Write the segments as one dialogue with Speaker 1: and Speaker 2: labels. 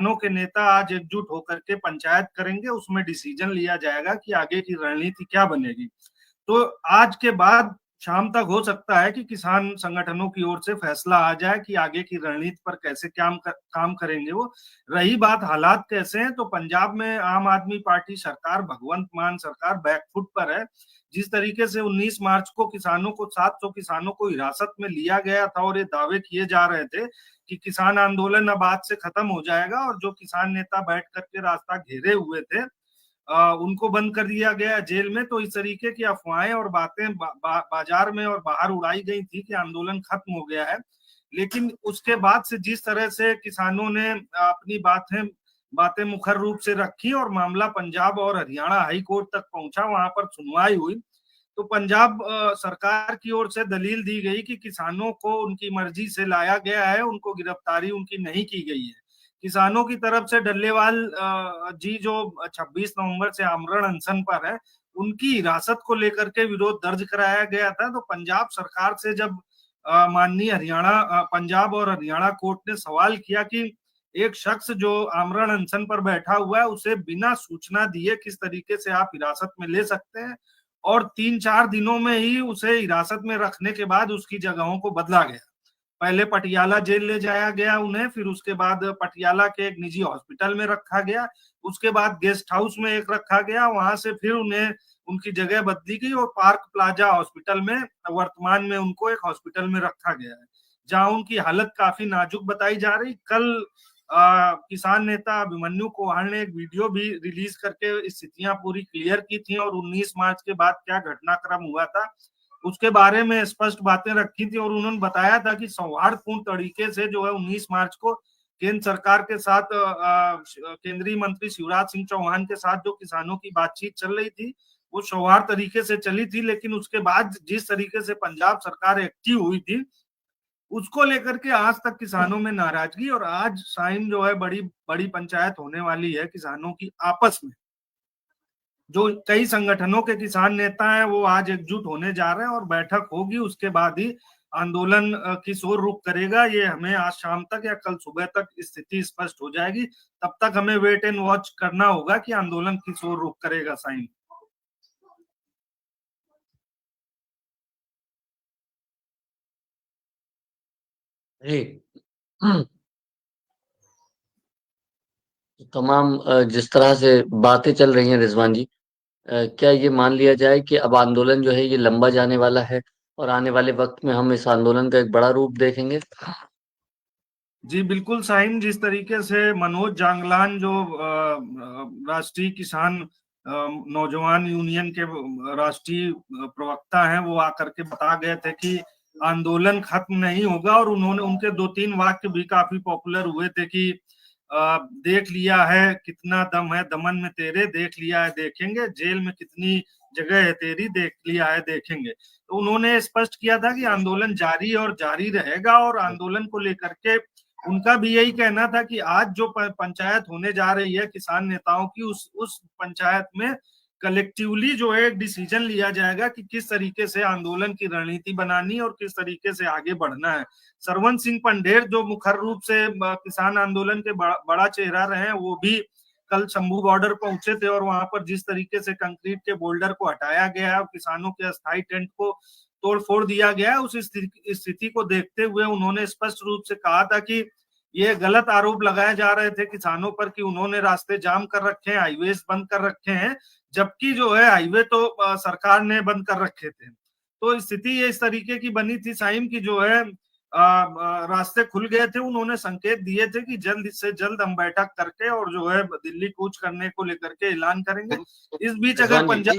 Speaker 1: संगठनों के नेता आज एकजुट होकर के पंचायत करेंगे, उसमें डिसीजन लिया जाएगा कि आगे की रणनीति क्या बनेगी। तो आज के बाद शाम तक हो सकता है कि किसान संगठनों की ओर से फैसला आ जाए कि आगे की रणनीति पर कैसे काम करेंगे वो। रही बात हालात कैसे हैं, तो पंजाब में आम आदमी पार्टी सरकार, भगवंत मान सरकार बैकफुट पर है। जिस तरीके से 19 मार्च को 700 किसानों को हिरासत में लिया गया था और ये दावे किए जा रहे थे कि किसान आंदोलन अब आज से खत्म हो जाएगा, और जो किसान नेता बैठ करके रास्ता घेरे हुए थे उनको बंद कर दिया गया जेल में। तो इस तरीके की अफवाहें और बातें बाजार में और बाहर उड़ाई गई थी कि आंदोलन खत्म हो गया है। लेकिन उसके बाद से जिस तरह से किसानों ने अपनी बातें मुखर रूप से रखी और मामला पंजाब और हरियाणा हाई कोर्ट तक पहुंचा, वहां पर सुनवाई हुई, तो पंजाब सरकार की ओर से दलील दी गई कि किसानों को उनकी मर्जी से लाया गया है, उनको गिरफ्तारी उनकी नहीं की गई है। किसानों की तरफ से डल्लेवाल जी जो 26 नवंबर से आमरण अनशन पर है, उनकी हिरासत को लेकर के विरोध दर्ज कराया गया था। तो पंजाब सरकार से जब माननीय पंजाब और हरियाणा कोर्ट ने सवाल किया कि एक शख्स जो आमरण अनशन पर बैठा हुआ है, उसे बिना सूचना दिए किस तरीके से आप हिरासत में ले सकते हैं, और 3-4 दिनों में ही उसे हिरासत में रखने के बाद उसकी जगहों को बदला गया। पहले पटियाला जेल ले जाया गया उन्हें, फिर उसके बाद पटियाला के एक निजी हॉस्पिटल में रखा गया, उसके बाद गेस्ट हाउस में एक रखा गया, वहां से फिर उन्हें उनकी जगह बदली गई और पार्क प्लाजा हॉस्पिटल में वर्तमान में उनको एक हॉस्पिटल में रखा गया है, जहां उनकी हालत काफी नाजुक बताई जा रही। कल किसान नेता अभिमन्यु कोहाड़ ने एक वीडियो भी रिलीज करके स्थितियां पूरी क्लियर की थी और 19 मार्च के बाद क्या घटनाक्रम हुआ था उसके बारे में स्पष्ट बातें रखी थी, और उन्होंने बताया था कि सौहार्दपूर्ण तरीके से जो है 19 मार्च को केंद्र सरकार के साथ केंद्रीय मंत्री शिवराज सिंह चौहान के साथ जो किसानों की बातचीत चल रही थी वो सौहार्द तरीके से चली थी। लेकिन उसके बाद जिस तरीके से पंजाब सरकार एक्टिव हुई थी, उसको लेकर के आज तक किसानों में नाराजगी, और आज साइन जो है बड़ी बड़ी पंचायत होने वाली है किसानों की आपस में। जो कई संगठनों के किसान नेता हैं वो आज एकजुट होने जा रहे हैं और बैठक होगी, उसके बाद ही आंदोलन किस ओर रुख करेगा ये हमें आज शाम तक या कल सुबह तक स्थिति स्पष्ट हो जाएगी। तब तक हमें वेट एंड वॉच करना होगा कि आंदोलन किस ओर रुख करेगा। साइन
Speaker 2: तमाम जिस तरह से बातें चल रही हैं रिजवान जी, क्या ये मान लिया जाए कि अब आंदोलन जो है ये लंबा जाने वाला है और आने वाले वक्त में हम इस आंदोलन का एक बड़ा रूप देखेंगे?
Speaker 1: जी बिल्कुल साहिम, जिस तरीके से मनोज जांगलान जो राष्ट्रीय किसान नौजवान यूनियन के राष्ट्रीय प्रवक्ता हैं, वो आकर के बता गए थे कि आंदोलन खत्म नहीं होगा, और उन्होंने उनके 2-3 वाक्य भी काफी पॉपुलर हुए थे कि देख लिया है कितना दम है दमन में तेरे, देख लिया है देखेंगे, जेल में कितनी जगह है तेरी, देख लिया है देखेंगे। तो उन्होंने स्पष्ट किया था कि आंदोलन जारी और जारी रहेगा, और आंदोलन को लेकर के उनका भी यही कहना था कि आज जो पंचायत होने जा रही है किसान नेताओं की, उस पंचायत में कलेक्टिवली जो है एक डिसीजन लिया जाएगा कि किस तरीके से आंदोलन की रणनीति बनानी और किस तरीके से आगे बढ़ना है। सरवन सिंह पंढेर जो मुखर रूप से किसान आंदोलन के बड़ा चेहरा रहे हैं, वो भी कल शंभू बॉर्डर पहुंचे थे, और वहां पर जिस तरीके से कंक्रीट के बोल्डर को हटाया गया है, किसानों के अस्थायी टेंट को तोड़ फोड़ दिया गया है, उस स्थिति को देखते हुए उन्होंने स्पष्ट रूप से कहा था कि ये गलत आरोप लगाए जा रहे थे किसानों पर कि उन्होंने रास्ते जाम कर रखे हैं, हाईवे बंद कर रखे हैं, जबकि जो है हाईवे तो सरकार ने बंद कर रखे थे। तो स्थिति ये इस तरीके की बनी थी साइम की जो है रास्ते खुल गए थे। उन्होंने संकेत दिए थे कि जल्द से जल्द हम बैठक करके और जो है दिल्ली कूच करने को लेकर के ऐलान करेंगे। इस बीच अगर पंजाब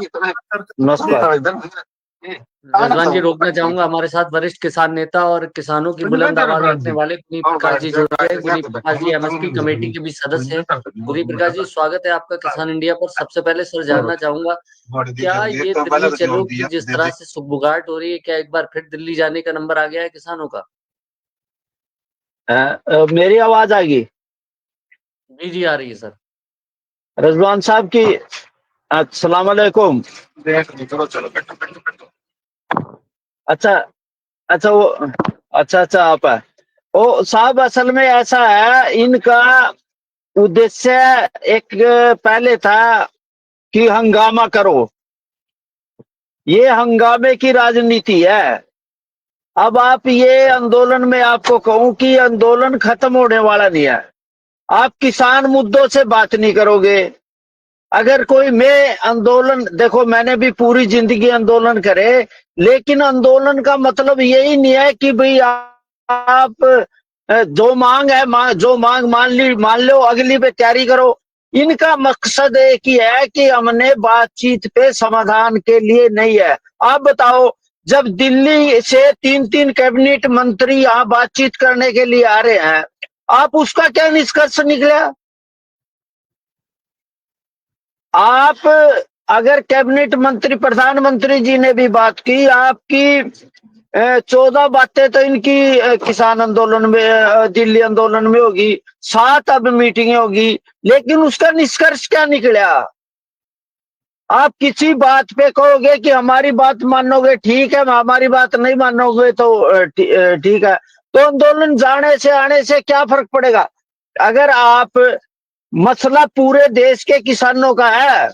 Speaker 2: रिजवान जी, रोकना चाहूंगा, हमारे साथ वरिष्ठ किसान नेता और किसानों की बुलंद आवाज रखने वाले गुनी प्रकाश जी जुड़ गए। गुनी प्रकाश जी एमएसपी कमेटी के भी सदस्य हैं। गुनी प्रकाश जी, स्वागत है आपका किसान इंडिया पर। सबसे पहले सर जानना चाहूंगा, क्या ये दिल्ली चलो की जिस तरह से सुगबुगाहट हो रही है, क्या एक बार फिर दिल्ली जाने का नंबर आ गया है किसानों का?
Speaker 3: मेरी आवाज आ गई?
Speaker 2: जी जी आ रही है सर।
Speaker 3: रिजवान साहब की अस्सलाम वालेकुम। अच्छा अच्छा वो अच्छा आप है। ओ साहब, असल में ऐसा है, इनका उद्देश्य एक पहले था कि हंगामा करो, ये हंगामे की राजनीति है। अब आप ये आंदोलन में आपको कहूं कि आंदोलन खत्म होने वाला नहीं है। आप किसान मुद्दों से बात नहीं करोगे। अगर कोई मैं आंदोलन, देखो मैंने भी पूरी जिंदगी आंदोलन करे, लेकिन आंदोलन का मतलब यही नहीं है कि भाई आप जो मांग है जो मांग मान लो, अगली पे तैयारी करो। इनका मकसद एक ही है कि हमने बातचीत पे समाधान के लिए नहीं है। आप बताओ, जब दिल्ली से 3-3 कैबिनेट मंत्री यहाँ बातचीत करने के लिए आ रहे हैं, आप उसका क्या निष्कर्ष निकला? आप अगर कैबिनेट मंत्री, प्रधानमंत्री जी ने भी बात की, आपकी 14 बातें तो इनकी किसान आंदोलन में, दिल्ली आंदोलन में होगी, 7 अब मीटिंगें होगी, लेकिन उसका निष्कर्ष क्या निकला? आप किसी बात पे कहोगे कि हमारी बात मानोगे, ठीक है, हमारी बात नहीं मानोगे तो ठीक है। तो आंदोलन जाने से आने से क्या फर्क पड़ेगा? अगर आप, मसला पूरे देश के किसानों का है,